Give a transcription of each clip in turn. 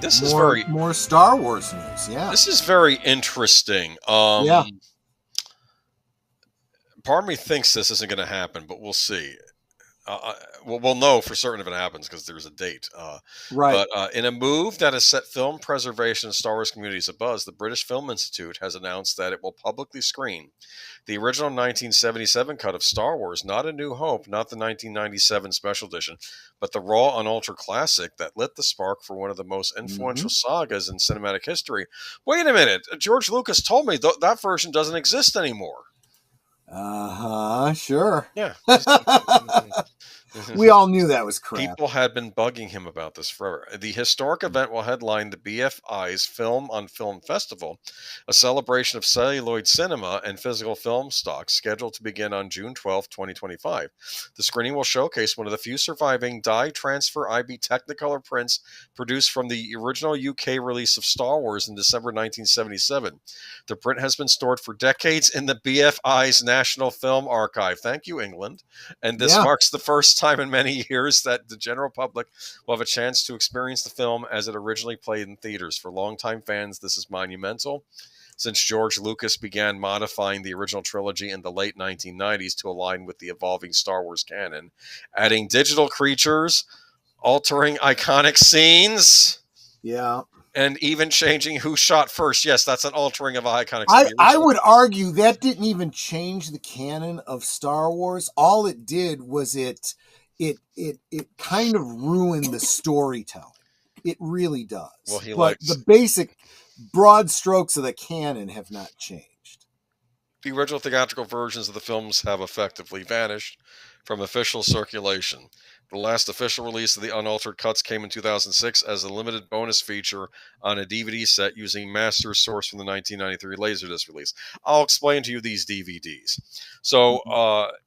This is very more Star Wars news. Yeah, this is very interesting. Yeah. Part of me thinks this isn't going to happen, but we'll see. We'll know for certain if it happens because there's a date. right. But in a move that has set film preservation and Star Wars communities abuzz, the British Film Institute has announced that it will publicly screen the original 1977 cut of Star Wars, not A New Hope, not the 1997 special edition, but the raw, unaltered classic that lit the spark for one of the most influential sagas in cinematic history. Wait a minute. George Lucas told me that version doesn't exist anymore. Sure. Yeah. We all knew that was crap. People had been bugging him about this forever. The historic event will headline the BFI's Film on Film Festival, a celebration of celluloid cinema and physical film stock scheduled to begin on June 12, 2025. The screening will showcase one of the few surviving dye transfer IB Technicolor prints produced from the original UK release of Star Wars in December 1977. The print has been stored for decades in the BFI's National Film Archive. Thank you, England. And this marks the first time in many years that the general public will have a chance to experience the film as it originally played in theaters. For longtime fans, this is monumental, since George Lucas began modifying the original trilogy in the late 1990s to align with the evolving Star Wars canon, adding digital creatures, altering iconic scenes. Yeah. And even changing who shot first. Yes, that's an altering of iconic scene. I would argue that didn't even change the canon of Star Wars. All it did was it kind of ruined the storytelling. It really does. Well, but the basic broad strokes of the canon have not changed. The original theatrical versions of the films have effectively vanished from official circulation. The last official release of the unaltered cuts came in 2006 as a limited bonus feature on a DVD set using master source from the 1993 Laserdisc release. I'll explain to you these DVDs. So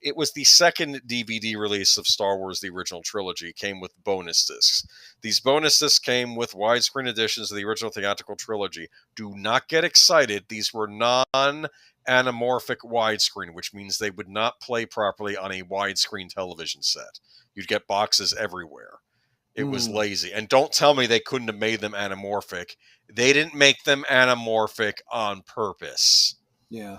it was the second DVD release of Star Wars, the original trilogy, came with bonus discs. These bonus discs came with widescreen editions of the original theatrical trilogy. Do not get excited. These were non-anamorphic widescreen, which means they would not play properly on a widescreen television set. You'd get boxes everywhere. It was lazy. And don't tell me they couldn't have made them anamorphic. They didn't make them anamorphic on purpose. Yeah.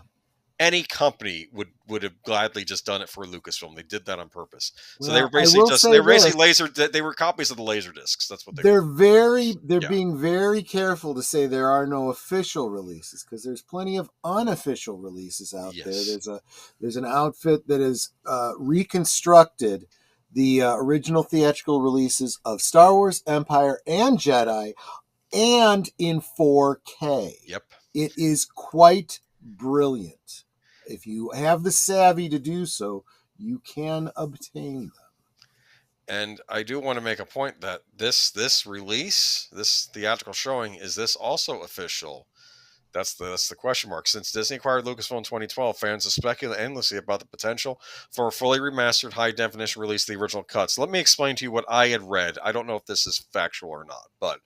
Any company would have gladly just done it for Lucasfilm. They did that on purpose. So they were basically they were copies of the laser discs. That's what they're being very careful to say there are no official releases, because there's plenty of unofficial releases out there. There's an outfit that is reconstructed the original theatrical releases of Star Wars, Empire, and Jedi, and in 4K. Yep. It is quite brilliant. If you have the savvy to do so, you can obtain them. And I do want to make a point that this release, this theatrical showing, is this also official? That's the question mark. Since Disney acquired Lucasfilm in 2012, fans have speculated endlessly about the potential for a fully remastered high-definition release of the original cuts. Let me explain to you what I had read. I don't know if this is factual or not, but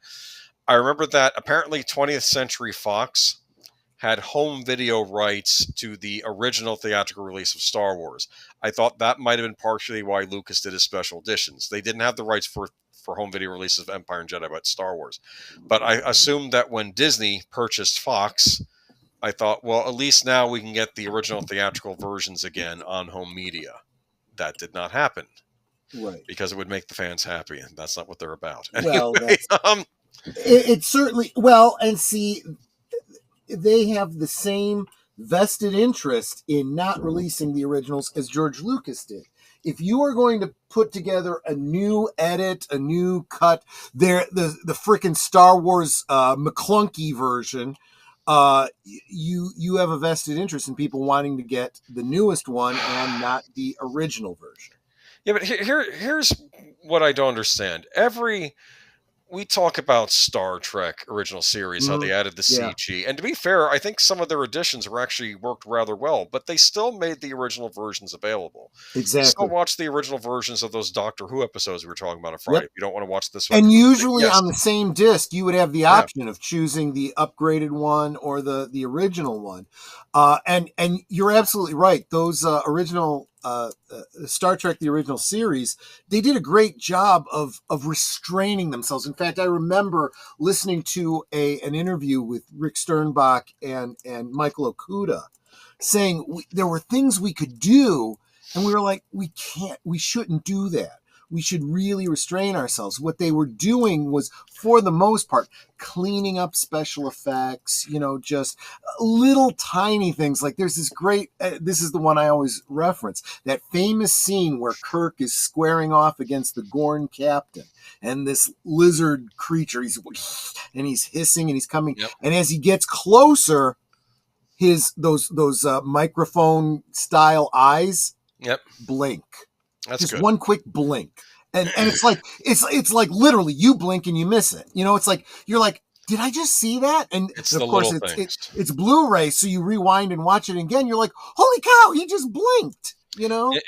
I remember that apparently 20th Century Fox had home video rights to the original theatrical release of Star Wars. I thought that might have been partially why Lucas did his special editions. They didn't have the rights for home video releases of Empire and Jedi, but Star Wars. But I assumed that when Disney purchased Fox, I thought, well, at least now we can get the original theatrical versions again on home media. That did not happen. Right. Because it would make the fans happy, and that's not what they're about. Well, anyway, it certainly... Well, and see, they have the same vested interest in not releasing the originals as George Lucas did. If you are going to put together a new edit, a new cut, the freaking Star Wars McClunky version, you have a vested interest in people wanting to get the newest one and not the original version. Yeah, but here's what I don't understand. We talk about Star Trek original series, how they added the CG. And to be fair, I think some of their additions were actually worked rather well, but they still made the original versions available. Exactly. Still watch the original versions of those Doctor Who episodes we were talking about on Friday. If you don't want to watch this one. And usually on the same disc, you would have the option of choosing the upgraded one or the original one. And you're absolutely right. Those original Star Trek, the original series, they did a great job of restraining themselves. In fact, I remember listening to an interview with Rick Sternbach and Michael Okuda saying there were things we could do, and we were like, we shouldn't do that. We should really restrain ourselves. What they were doing was, for the most part, cleaning up special effects, just little tiny things. Like there's this great, this is the one I always reference, that famous scene where Kirk is squaring off against the Gorn captain and this lizard creature, he's hissing and he's coming. Yep. And as he gets closer, those microphone style eyes blink. That's just good. One quick blink. And it's like literally you blink and you miss it. It's like you're like, did I just see that? And of course it's Blu-ray, so you rewind and watch it again. You're like, holy cow, he just blinked.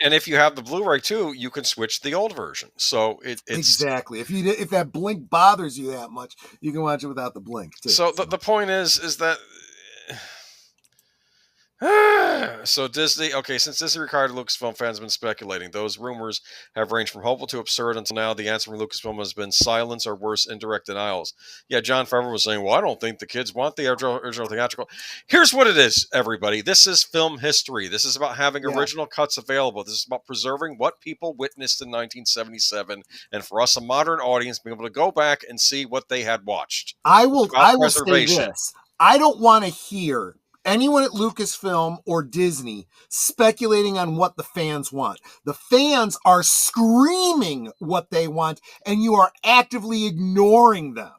And if you have the Blu-ray too, you can switch to the old version. So it's exactly, if that blink bothers you that much, you can watch it without the blink too. So the point is that so Disney, okay, since Disney required Lucasfilm, fans have been speculating. Those rumors have ranged from hopeful to absurd until now. The answer from Lucasfilm has been silence or worse, indirect denials. Yeah, John Favreau was saying, well, I don't think the kids want the original theatrical. Here's what it is, everybody. This is film history. This is about having original cuts available. This is about preserving what people witnessed in 1977, and for us, a modern audience, being able to go back and see what they had watched. I will say this. I don't want to hear anyone at Lucasfilm or Disney speculating on what the fans want. The fans are screaming what they want, and you are actively ignoring them.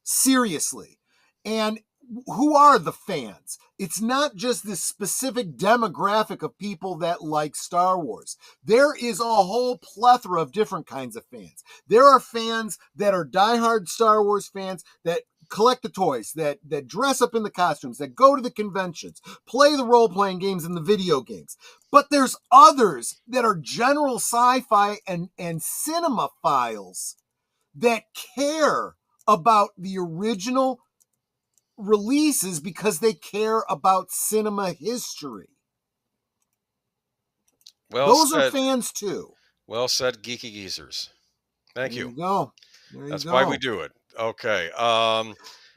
Seriously. And who are the fans? It's not just this specific demographic of people that like Star Wars. There is a whole plethora of different kinds of fans. There are fans that are diehard Star Wars fans that collect the toys, that dress up in the costumes, that go to the conventions, play the role-playing games and the video games. But there's others that are general sci-fi and cinema files that care about the original releases because they care about cinema history. Those are fans too. Well said, geeky geezers. Thank you. There you go. That's why we do it. Okay.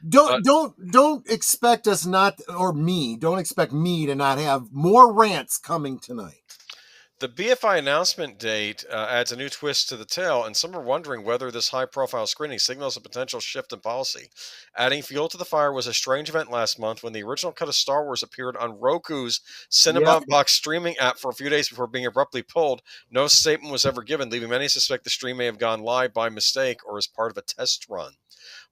Don't expect us not, or me. Don't expect me to not have more rants coming tonight. The BFI announcement date adds a new twist to the tale, and some are wondering whether this high-profile screening signals a potential shift in policy. Adding fuel to the fire was a strange event last month when the original cut of Star Wars appeared on Roku's Cinema Box streaming app for a few days before being abruptly pulled. No statement was ever given, leaving many suspect the stream may have gone live by mistake or as part of a test run.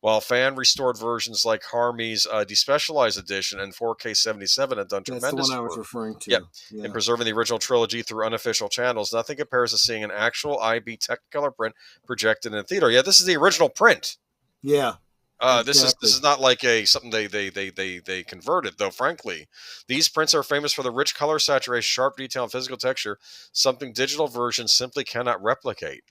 While fan-restored versions like Harmy's Despecialized Edition and 4K 77 have done tremendous work. That's the one I was referring to. In preserving the original trilogy through unofficial channels, nothing compares to seeing an actual IB Technicolor print projected in a theater. Yeah, this is the original print. Yeah. Exactly. This is not like something they converted, though. Frankly, these prints are famous for the rich color saturation, sharp detail, and physical texture. Something digital versions simply cannot replicate.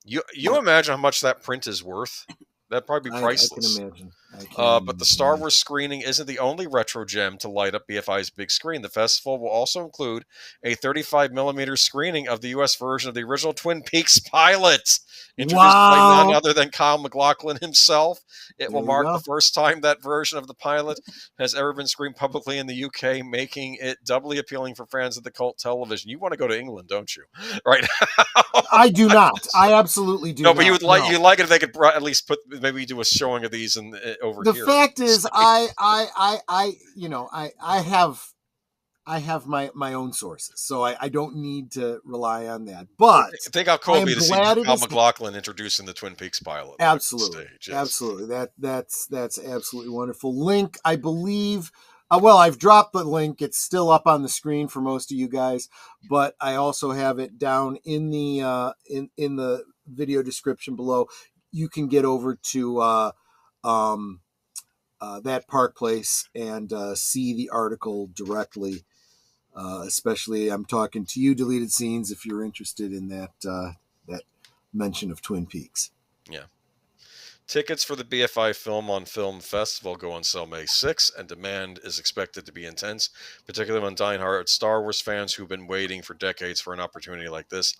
You imagine how much that print is worth? That'd probably be priceless. I can imagine. But the Star Wars screening isn't the only retro gem to light up BFI's big screen. The festival will also include a 35mm screening of the U.S. version of the original Twin Peaks pilot, introduced by none other than Kyle MacLachlan himself. It will mark the first time that version of the pilot has ever been screened publicly in the UK, making it doubly appealing for fans of the cult television. You want to go to England, don't you? Right now. I do not. I absolutely do not. No, but you would like it if they could at least maybe do a showing of these over here. The fact is, I have my own sources, so I don't need to rely on that. But think how cool it'd be to see Kyle MacLachlan introducing the Twin Peaks pilot. Absolutely, stage, yes. Absolutely. That's absolutely wonderful. Link, I believe. I've dropped the link. It's still up on the screen for most of you guys, but I also have it down in the in the video description below. You can get over to that Park Place and see the article directly. Especially, I'm talking to you, Deleted Scenes, if you're interested in that mention of Twin Peaks. Yeah. Tickets for the BFI Film on Film Festival go on sale May 6th, and demand is expected to be intense, particularly among diehard Star Wars fans who've been waiting for decades for an opportunity like this.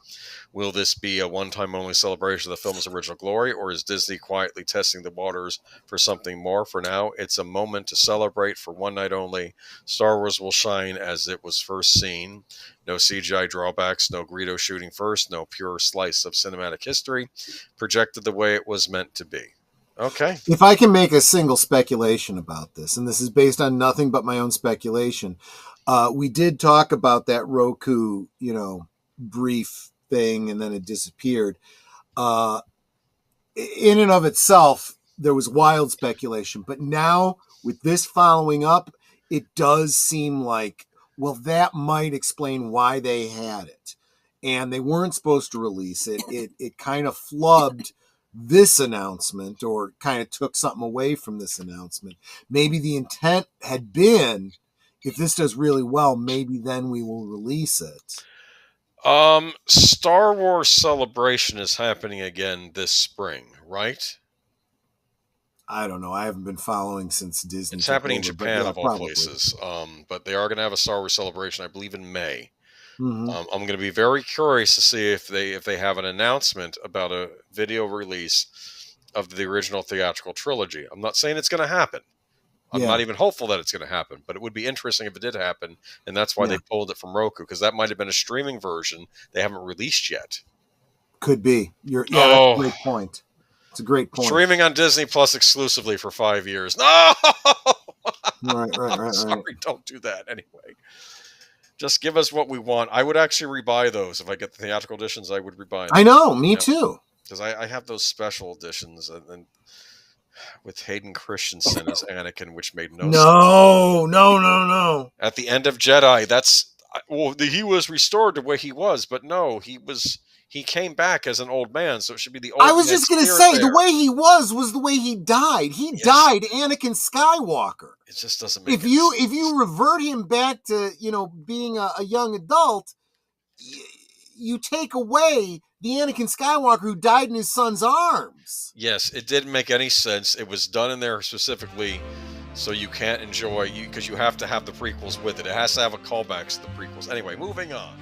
Will this be a one-time only celebration of the film's original glory, or is Disney quietly testing the waters for something more? For now, it's a moment to celebrate for one night only. Star Wars will shine as it was first seen. No CGI drawbacks, no Greedo shooting first, no pure slice of cinematic history, projected the way it was meant to be. Okay. If I can make a single speculation about this, and this is based on nothing but my own speculation, we did talk about that Roku, brief thing, and then it disappeared. In and of itself, there was wild speculation, but now with this following up, it does seem like, well, that might explain why they had it, and they weren't supposed to release it. It kind of flubbed this announcement, or kind of took something away from this announcement. Maybe the intent had been, if this does really well, maybe then we will release it. Star Wars Celebration is happening again this spring, right? I don't know. I haven't been following since Disney. It's happening in Japan, of all probably. places. But they are going to have a Star Wars Celebration, I believe, in May. Mm-hmm. I'm going to be very curious to see if they have an announcement about a video release of the original theatrical trilogy. I'm not saying it's going to happen. I'm not even hopeful that it's going to happen, but it would be interesting if it did happen, and that's why they pulled it from Roku, because that might have been a streaming version they haven't released yet. Could be. That's a great point. It's a great point. Streaming on Disney Plus exclusively for 5 years. No! Right. Sorry, don't do that anyway. Just give us what we want. I would actually rebuy those. If I get the theatrical editions, I would rebuy them. I know, me too. Because I have those special editions, and with Hayden Christensen as Anakin, which made no sense. No. At the end of Jedi, he was restored to where he was, but no, he came back as an old man, so it should be the old man. I was just going to say, the way he was the way he died. He died Anakin Skywalker. It just doesn't make sense. If you revert him back to, being a young adult, you take away the Anakin Skywalker who died in his son's arms. Yes, it didn't make any sense. It was done in there specifically so you can't enjoy, because you have to have the prequels with it. It has to have a callback to the prequels. Anyway, moving on.